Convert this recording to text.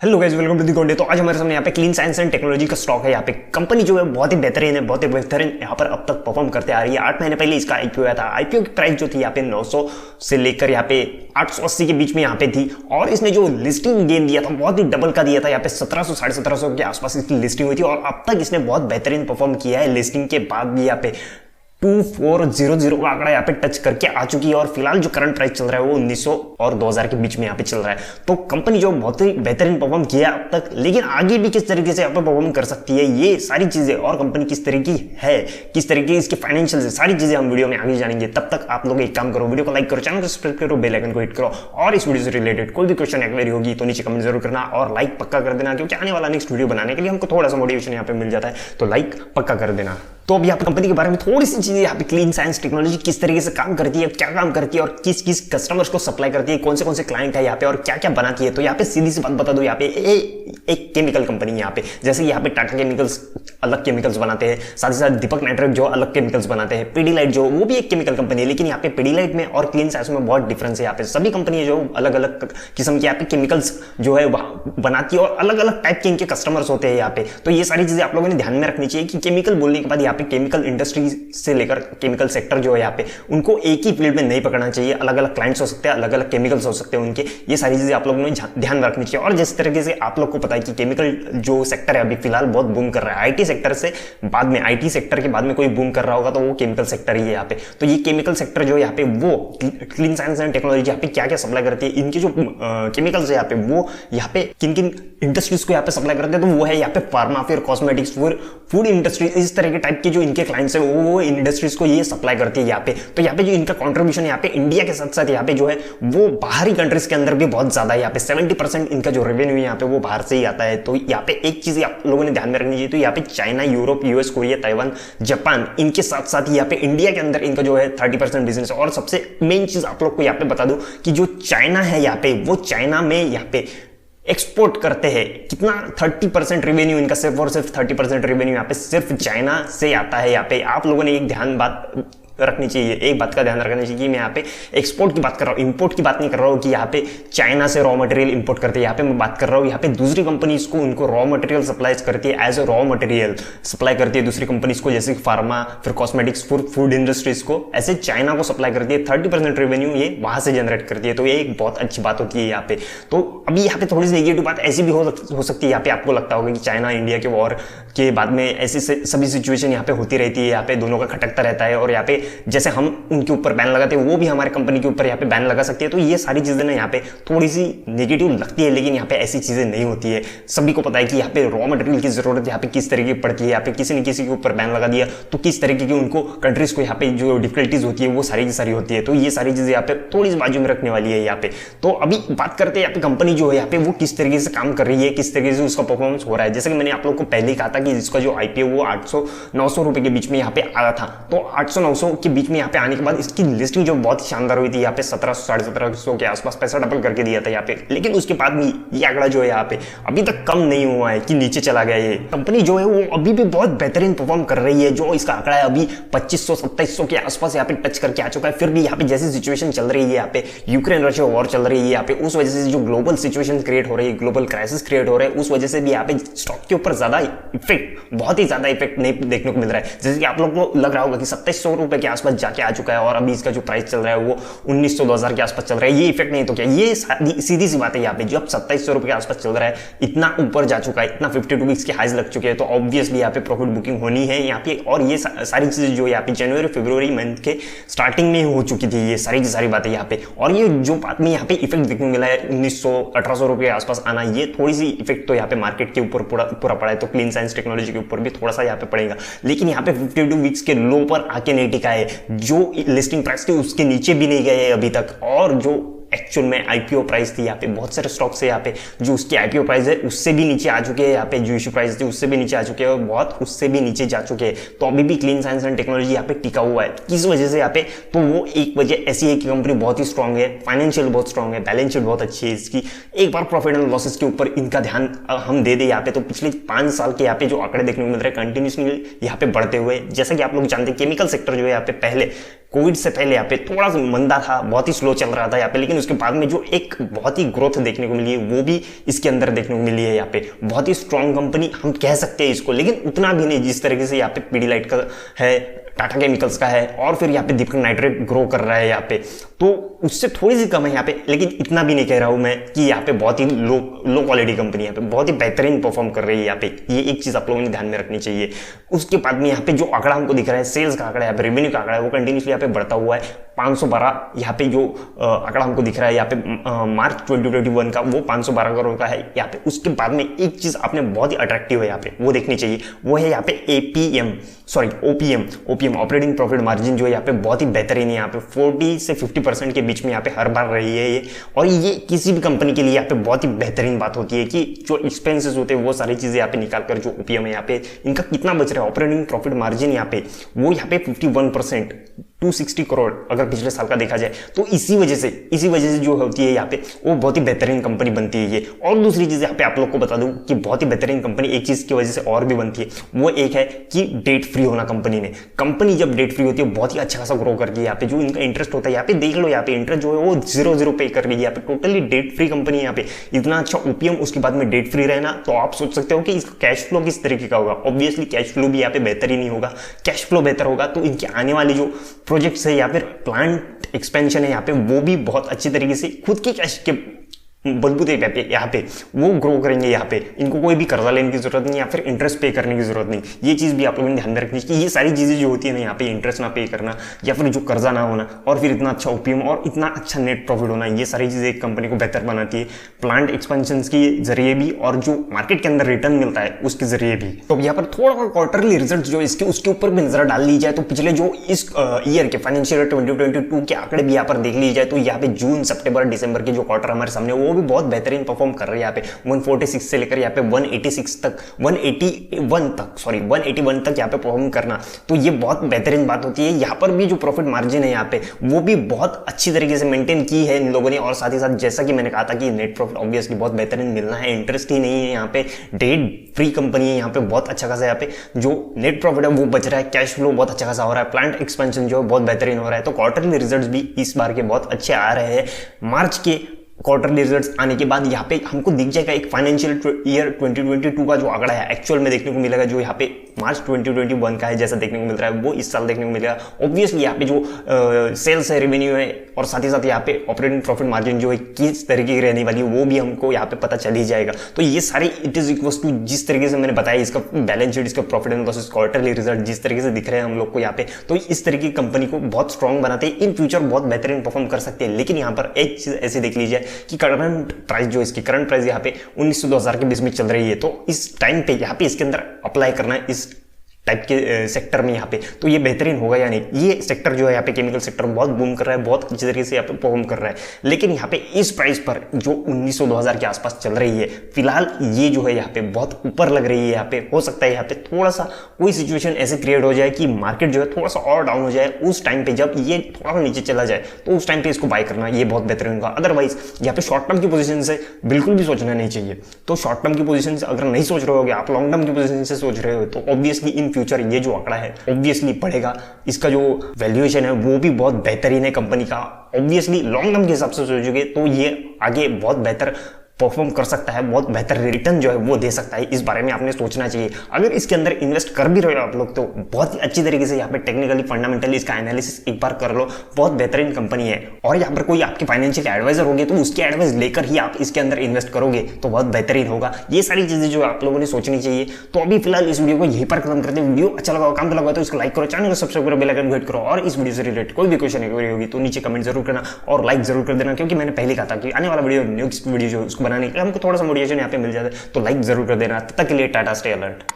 Hello guys, welcome to the गोंडे। तो आज हमारे सामने यहाँ पे क्लीन साइंस एंड टेक्नोलॉजी का स्टॉक है। यहाँ पे कंपनी जो है बहुत ही बेहतरीन है, बहुत ही बेहतरीन यहाँ पर अब तक परफॉर्म करते आ रही है। 8 महीने पहले इसका आईपीओ आया था। आईपीओ की प्राइस जो थी यहाँ पे 900 से लेकर यहाँ पे 880 के बीच में यहाँ पे थी, और इसने जो लिस्टिंग गेन दिया था बहुत ही डबल का दिया था। यहाँ पे 1700 1750 के आसपास इसकी लिस्टिंग हुई थी, और अब तक इसने बहुत बेहतरीन परफॉर्म किया है। लिस्टिंग के बाद भी यहाँ पे 2400 का आंकड़ा यहाँ पे टच करके आ चुकी है, और फिलहाल जो करंट प्राइस चल रहा है वो 1900 और 2000 के बीच में यहाँ पे चल रहा है। तो कंपनी जो बहुत ही बेहतरीन परफॉर्म किया अब तक, लेकिन आगे भी किस तरीके से यहाँ पे परफॉर्म कर सकती है, ये सारी चीजें और कंपनी किस तरीके की है, किस तरीके इसके फाइनेंशियल है, सारी चीजें हम वीडियो में आगे जानेंगे। तब तक आप लोग एक काम करो, वीडियो को लाइक करो, चैनल को सब्सक्राइब करो, बेल आइकन को हिट करो, और इस वीडियो से रिलेटेड कोई भी क्वेश्चन या क्वेरी होगी तो नीचे कमेंट जरूर करना, और लाइक पक्का कर देना, क्योंकि आने वाला नेक्स्ट वीडियो बनाने के लिए हमको थोड़ा सा मोटिवेशन यहाँ पे मिल जाता है। तो लाइक पक्का कर देना। तो अभी आप कंपनी के बारे में थोड़ी सी चीजें यहाँ पे क्लीन साइंस टेक्नोलॉजी किस तरीके से काम करती है, क्या काम करती है, और किस किस कस्टमर्स को सप्लाई करती है, कौन से क्लाइंट है यहाँ पे, और क्या क्या बनाती है। तो यहाँ पे सीधी सी बात बता दो, यहाँ पे एक केमिकल कंपनी है यहाँ पे। जैसे यहाँ पे टाटा केमिकल्स अलग केमिकल्स बनाते हैं, साथ ही साथ दीपक नाइट्रेट जो अलग केमिकल्स बनाते हैं, पीडीलाइट जो वो भी एक केमिकल कंपनी है। लेकिन यहाँ पे पीडीलाइट में और क्लीन साइंस में बहुत डिफरेंस है। यहाँ पे सभी कंपनी जो अलग अलग किस्म की यहाँ पे केमिकल्स जो है बनाती है, और अलग अलग टाइप के इनके कस्टमर्स होते हैं यहाँ पे। तो ये सारी चीजें आप लोगों ने ध्यान में रखनी चाहिए कि केमिकल बोलने के बाद यहाँ पे केमिकल इंडस्ट्री से लेकर केमिकल सेक्टर जो है यहाँ पे, उनको एक ही फील्ड में नहीं पकड़ना चाहिए। अलग अलग क्लाइंट्स हो सकते हैं, अलग अलग केमिकल्स हो सकते हैं उनके। ये सारी चीजें आप लोगों ने ध्यान में रखनी चाहिए। और जिस तरीके से आप लोग को पता है कि केमिकल जो सेक्टर है अभी फिलहाल बहुत बूम कर रहा है, आईटी सेक्टर से बाद में, आईटी सेक्टर के बाद में कोई बूम कर रहा होगा तो वो केमिकल सेक्टर ही है यहाँ पे। तो ये केमिकल सेक्टर जो यहाँ पे वो क्लीन साइंस एंड टेक्नोलॉजी यहाँ पे क्या क्या सप्लाई करती है, इनके जो केमिकल्स है यहाँ पे वो यहाँ पे किन किन इंडस्ट्रीज को यहाँ पे सप्लाई करते हैं, तो वो है यहाँ पे फार्मा, फिर कॉस्मेटिक्स, फिर फूड इंडस्ट्री, इस तरह के टाइप के जो इनके क्लाइंट्स है वो इंडस्ट्रीज को ये सप्लाई करती है यहाँ पे। तो यहाँ पे जो इनका कॉन्ट्रीब्यूशन यहाँ पे इंडिया के साथ साथ यहाँ पे जो है वो बाहरी कंट्रीज के अंदर भी बहुत ज्यादा है। यहाँ पे 70% इनका जो रेवेन्यू यहाँ पे वो बाहर से ही आता है। तो यहाँ पे एक चीज आप लोगों ने ध्यान में रखनी चाहिए, तो यहाँ पे China, Europe, US, Korea, Taiwan, Japan, इनके साथ साथ यहाँ पे इंडिया के अंदर इनका जो है 30% बिजनेस। और सबसे मेन चीज आप लोग को यहाँ पे बता दूं कि जो चाइना है यहाँ पे, वो चाइना में यहाँ पे एक्सपोर्ट करते हैं कितना, 30% रेवेन्यू इनका, सिर्फ और सिर्फ 30% रेवेन्यू यहाँ पे सिर्फ चाइना से आता है। यहाँ पे आप लोगों ने एक ध्यान बात रखनी चाहिए, एक बात का ध्यान रखना चाहिए कि मैं यहाँ पे एक्सपोर्ट की बात कर रहा हूँ, इंपोर्ट की बात नहीं कर रहा हूँ कि यहाँ पे चाइना से रॉ मटेरियल इंपोर्ट करते हैं। यहाँ पे मैं बात कर रहा हूँ यहाँ पे दूसरी कंपनीज को उनको रॉ मटेरियल सप्लाई करती है, as a raw material supply करती है दूसरी कंपनीज को, जैसे फार्मा, फिर कॉस्मेटिक्स, फिर फूड इंडस्ट्रीज को, ऐसे चाइना को सप्लाई करती है। 30% रेवेन्यू ये वहां से जनरेट करती है। तो ये एक बहुत अच्छी बात होती है यहाँ पे। तो अभी यहाँ पे थोड़ी सी नेगेटिव बात ऐसी भी हो सकती है, यहाँ पे आपको लगता होगा कि चाइना इंडिया के वॉर के बाद में ऐसी सभी सिचुएशन यहाँ पे होती रहती है, यहाँ पे दोनों का खटकता रहता है, और यहाँ पे जैसे हम उनके ऊपर बैन लगाते हैं वो भी हमारे कंपनी के ऊपर यहाँ पे बैन लगा सकती है। तो ये सारी चीजें ना यहाँ पे थोड़ी सी नेगेटिव लगती है, लेकिन यहाँ पे ऐसी चीजें नहीं होती है। सभी को पता है कि यहाँ पे रॉ मटेरियल की जरूरत यहाँ पे किस तरीके की पड़ती है। यहाँ पे किसी ने किसी के ऊपर बैन लगा दिया तो किस तरीके की उनको कंट्रीज को यहाँ पे जो डिफिकल्टीज होती है वो सारी की सारी होती है। तो ये सारी चीजें यहाँ पे थोड़ी सी बाजू में रखने वाली है यहाँ पे। तो अभी बात करते हैं यहाँ पे कंपनी जो है यहाँ पे वो किस तरीके से काम कर रही है, किस तरीके से उसका परफॉर्मेंस हो रहा है। जैसे कि मैंने आप लोग को पहले ही कहा था कि इसका जो आईपीओ वो 800-900 रुपए के बीच में यहाँ पे आया था। तो 800-900 के बीच में यहाँ पे आने के बाद इसकी लिस्टिंग जो बहुत शानदार हुई थी, यहाँ पे 1700-1750 के आसपास पैसा डबल करके दिया था यहाँ पे। लेकिन उसके बाद भी ये आंकड़ा जो है यहाँ पे अभी तक कम नहीं हुआ है कि नीचे चला गया। ये कंपनी जो है वो अभी भी बहुत बेहतरीन परफॉर्म कर रही है। जो इसका आंकड़ा है अभी 2500-2700 के आसपास यहाँ पे टच करके आ चुका है। फिर भी यहाँ पे जैसी सिचुएशन चल रही है, यहाँ पे यूक्रेन रशिया वॉर चल रही है यहाँ पे, उस वजह से जो ग्लोबल सिचुएशन क्रिएट हो रही है, ग्लोबल क्राइसिस क्रिएट हो रहा है, उस वजह से भी यहाँ पे स्टॉक के ऊपर ज्यादा इफेक्ट, बहुत ही ज्यादा इफेक्ट नहीं देखने को मिल रहा है। जैसे कि आप लोग को लग रहा होगा कि 2700 रुपए के आसपास जाके आ चुका है, और अभी इसका जो प्राइस चल रहा है वो 1900-2000 के आसपास चल रहा है। ये इफेक्ट नहीं तो क्या, ये सीधी सी बात है यहाँ पे। जो अब 2700 रुपए के आसपास चल रहा है, इतना ऊपर जा चुका है, इतना 52 वीक्स के हाइज लग चुके हैं, तो ऑब्वियसली यहाँ पे प्रॉफिट बुकिंग होनी है यहाँ पे। और ये सारी चीजें जो यहाँ पे जनवरी फरवरी मंथ के स्टार्टिंग में हो चुकी थी, ये सारी की सारी बातें यहाँ पे। और ये जो बात में यहाँ पे इफेक्ट देखने को मिला है 1900-1800 रुपए के आसपास आना, ये थोड़ी सी इफेक्ट तो यहाँ पे मार्केट के ऊपर पूरा पड़ा है। तो क्लीन साइंस टेक्नोलॉजी के ऊपर भी थोड़ा सा यहाँ पे पड़ेगा, लेकिन यहाँ पे 52 वीक्स के लो पर आके नहीं टिका है। जो लिस्टिंग प्राइस थी उसके नीचे भी नहीं गए अभी तक, और जो एक्चुअल में आईपीओ प्राइस थी यहाँ पे, बहुत सारे स्टॉक्स है यहाँ पे जो उसकी आईपीओ प्राइस है उससे भी नीचे आ चुके हैं। यहाँ पे जो इश्यू प्राइस थी उससे भी नीचे आ चुके हैं, और बहुत उससे भी नीचे जा चुके हैं। तो अभी भी क्लीन साइंस एंड टेक्नोलॉजी यहाँ पे टिका हुआ है। किस वजह से यहाँ पे, तो वो एक वजह ऐसी है कि कंपनी बहुत ही स्ट्रांग है, फाइनेंशियल बहुत स्ट्रांग है, बैलेंस शीट बहुत अच्छी है इसकी। एक बार प्रॉफिट एंड लॉसेस के ऊपर इनका ध्यान हम दे यहाँ पे, तो पिछले 5 साल के यहाँ पे जो आंकड़े देखने को मिल रहे हैं कंटिन्यूसली यहाँ पे बढ़ते हुए। जैसा कि आप लोग जानते हैं केमिकल सेक्टर जो है यहाँ पे पहले कोविड से पहले यहाँ पे थोड़ा सा मंदा था, बहुत ही स्लो चल रहा था यहाँ पे, लेकिन उसके बाद में जो एक बहुत ही ग्रोथ देखने को मिली है वो भी इसके अंदर देखने को मिली है। यहाँ पे बहुत ही स्ट्रॉन्ग कंपनी हम कह सकते हैं इसको, लेकिन उतना भी नहीं जिस तरीके से यहाँ पे पीडीलाइट का है, टाटा केमिकल्स का है, और फिर यहाँ पे दीपक नाइट्रेट ग्रो कर रहा है यहाँ पे, तो उससे थोड़ी सी कम है यहाँ पे, लेकिन इतना भी नहीं कह रहा हूँ मैं कि यहाँ पे बहुत ही लो क्वालिटी कंपनी यहाँ पे बहुत ही बेहतरीन परफॉर्म कर रही है यहाँ पे। ये एक चीज आप लोगों ने ध्यान में रखनी चाहिए। उसके बाद में यहाँ पे जो आंकड़ा हमको दिख रहा है, सेल्स का आंकड़ा, यहाँ पे रेवेन्यू का आंकड़ा है, वो कंटिन्यूसली यहाँ पे बढ़ता हुआ है। 512 यहाँ पे जो आंकड़ा हमको दिख रहा है यहाँ पे मार्च 2021 का, वो 512 करोड़ का है यहाँ पे। उसके बाद में एक चीज आपने बहुत ही अट्रैक्टिव है यहाँ पे वो देखनी चाहिए, वो है यहाँ पे ओपीएम ऑपरेटिंग प्रॉफिट मार्जिन जो है यहाँ पे बहुत ही बेहतरीन है। यहाँ पे 40 से 50% के बीच में यहाँ पे हर बार रही है ये, और ये किसी भी कंपनी के लिए यहाँ पे बहुत ही बेहतरीन बात होती है कि जो एक्सपेंसेस होते हैं वो सारी चीजें यहाँ पे निकाल कर जो ओपीएम है यहाँ पे इनका कितना बच रहा है, ऑपरेटिंग प्रॉफिट मार्जिन यहाँ पे वो यहाँ पे 51%, 260 करोड़ अगर पिछले साल का देखा जाए, तो इसी वजह से जो होती है यहाँ पे वो बहुत ही बेहतरीन कंपनी बनती है ये। और दूसरी चीज यहाँ पे आप लोग को बता दूं कि बहुत ही बेहतरीन कंपनी एक चीज की वजह से और भी बनती है, वो एक है कि डेट फ्री होना कंपनी ने। कंपनी जब डेट फ्री होती है बहुत ही अच्छा खासा ग्रो करती है यहाँ पे। जो इनका इंटरेस्ट होता है यहाँ पे देख लो, यहाँ पे इंटरेस्ट जो है वो 0 पे कर रही है यहाँ पे, टोटली डेट फ्री कंपनी है यहाँ पे। इतना अच्छा ओपीएम, उसके बाद में डेट फ्री रहना, तो आप सोच सकते हो कि इसका कैश फ्लो किस तरीके का होगा। ऑब्वियसली कैश फ्लो भी यहाँ पे बेहतर ही नहीं होगा, कैश फ्लो बेहतर होगा तो इनके आने वाली जो प्रोजेक्ट्स है या फिर प्लांट एक्सपेंशन है यहाँ पे वो भी बहुत अच्छी तरीके से खुद के कैश के बलबूते पे यहाँ पे वो ग्रो करेंगे। यहाँ पे इनको कोई भी कर्जा लेने की जरूरत नहीं या फिर इंटरेस्ट पे करने की जरूरत नहीं। ये चीज भी आप लोगों ने ध्यान में रखनी चाहिए कि ये सारी चीजें जो होती है ना यहाँ पे, इंटरेस्ट ना पे करना या फिर जो कर्जा ना होना और फिर इतना अच्छा ओपीएम और इतना अच्छा नेट प्रॉफिट होना, ये सारी चीजें एक कंपनी को बेहतर बनाती है प्लांट एक्सपेंशन के जरिए भी और जो मार्केट के अंदर रिटर्न मिलता है उसके जरिए भी। तो यहाँ पर थोड़ा क्वार्टरली रिजल्ट जो इसके उसके ऊपर भी नजर डाल ली जाए तो पिछले जो इस ईयर के फाइनेंशियल ईयर 2022 के आंकड़े भी यहाँ पर देख ली जाए तो यहाँ पे जून, सितंबर, दिसंबर के जो क्वार्टर हमारे सामने वो भी बहुत बेहतरीन परफॉर्म कर रही है। यहाँ पे 146 से लेकर यहाँ पे 181 तक 181 तक यहाँ पे परफॉर्म करना, तो ये बहुत बेहतरीन बात होती है। यहाँ पर भी जो प्रॉफिट मार्जिन है यहाँ पे वो भी बहुत अच्छी तरीके से मेंटेन की है इन लोगों ने। और साथ ही साथ जैसा कि मैंने कहा था कि नेट प्रॉफिट ऑब्वियसली बहुत बेहतरीन मिलना है, इंटरेस्ट ही नहीं है यहाँ पे, डेट फ्री कंपनी है यहाँ पे, बहुत अच्छा खासा यहाँ पे जो नेट प्रॉफिट है वो बच रहा है, कैश फ्लो बहुत अच्छा खासा हो रहा है, प्लांट एक्सपेंशन जो है बहुत बेहतरीन हो रहा है। तो क्वार्टरली रिजल्ट्स भी इस बार के बहुत अच्छे आ रहे हैं। मार्च के क्वार्टरली रिजल्ट्स आने के बाद यहाँ पे हमको दिख जाएगा एक फाइनेंशियल ईयर 2022 का जो आंकड़ा है एक्चुअल में देखने को मिलेगा, जो यहाँ पे मार्च 2021 का है जैसा देखने को मिल रहा है वो इस साल देखने को मिलेगा। ऑब्वियसली यहाँ पे जो सेल्स है, रेवेन्यू है और साथ ही साथ यहाँ पे ऑपरेटिंग प्रॉफिट मार्जिन जो है किस तरीके की रहने वाली है वो भी हमको यहाँ पे पता चल ही जाएगा। तो ये सारे इट इज इक्वल्स टू जिस तरीके से मैंने बताया इसका बैलेंस शीट, इसका profit and loss, quarterly result जिस तरीके से दिख रहे हैं हम लोग को यहाँ पे, तो इस तरीके की कंपनी को बहुत स्ट्रॉन्ग बनाते हैं, इन फ्यूचर बहुत बेहतरीन परफॉर्म कर सकते हैं। लेकिन यहाँ पर एक चीज ऐसे देख लीजिए कि करंट प्राइस जो इसकी करंट प्राइस यहाँ पे 1900-2000 के बीच में चल रही है, तो इस टाइम पे यहाँ पे इसके अंदर अप्लाई करना है इस टाइप के सेक्टर में यहाँ पे, तो ये बेहतरीन होगा या नहीं। ये सेक्टर जो है यहाँ पे केमिकल सेक्टर बहुत बूम कर रहा है, बहुत अच्छी तरीके से यहाँ पे परफॉर्म कर रहा है, लेकिन यहाँ पे इस प्राइस पर जो 1900-2000 के आसपास चल रही है फिलहाल ये जो है यहाँ पे बहुत ऊपर लग रही है। यहाँ पे हो सकता है यहाँ पे थोड़ा सा कोई सिचुएशन ऐसे क्रिएट हो जाए कि मार्केट जो है थोड़ा सा और डाउन हो जाए, उस टाइम पे जब ये थोड़ा सा नीचे चला जाए तो उस टाइम पे इसको बाय करना ये बहुत बेहतरीन होगा। अदरवाइज यहाँ पे शॉर्ट टर्म की पोजीशन से बिल्कुल भी सोचना नहीं चाहिए। तो शॉर्ट टर्म की पोजीशन से अगर नहीं सोच रहे होगे, आप लॉन्ग टर्म की पोजीशन से सोच रहे हो, तो ऑब्वियसली इन फ्यूचर ये जो आंकड़ा है ऑब्वियसली बढ़ेगा, इसका जो वैल्यूएशन है वो भी बहुत बेहतरीन है कंपनी का। ऑब्वियसली लॉन्ग टर्म के हिसाब से सोचोगे तो ये आगे बहुत बेहतर परफॉर्म कर सकता है, बहुत बेहतर रिटर्न जो है वो दे सकता है। इस बारे में आपने सोचना चाहिए। अगर इसके अंदर इन्वेस्ट कर भी रहे हो आप लोग तो बहुत ही अच्छी तरीके से यहाँ पे टेक्निकली फंडामेंटली इसका एनालिसिस एक बार कर लो, बहुत बेहतरीन कंपनी है। और यहाँ पर कोई आपके फाइनेंशियल एडवाइजर होंगे तो उसके एडवाइस लेकर ही आप इसके अंदर इन्वेस्ट करोगे तो बहुत बेहतरीन होगा। ये सारी चीजें जो आप लोगों ने सोचनी चाहिए। तो अभी फिलहाल इस वीडियो को यहीं पर खत्म करते हैं। वीडियो अच्छा लगा, काम तो लगा तो इसको लाइक करो, चैनल को सब्सक्राइब करो, बेल आइकन को हिट करो, और इस वीडियो से रिलेटेड कोई भी क्वेश्चन होगी तो नीचे कमेंट जरूर करना और लाइक जरूर कर देना, क्योंकि मैंने पहले कहा था कि आने वाला वीडियो नेक्स्ट वीडियो जो उसको बनाने के लिए हमको थोड़ा सा मोटिवेशन यहाँ पे मिल जाता है। तो लाइक जरूर कर देना। तब तक के लिए टाटा, स्टे अलर्ट।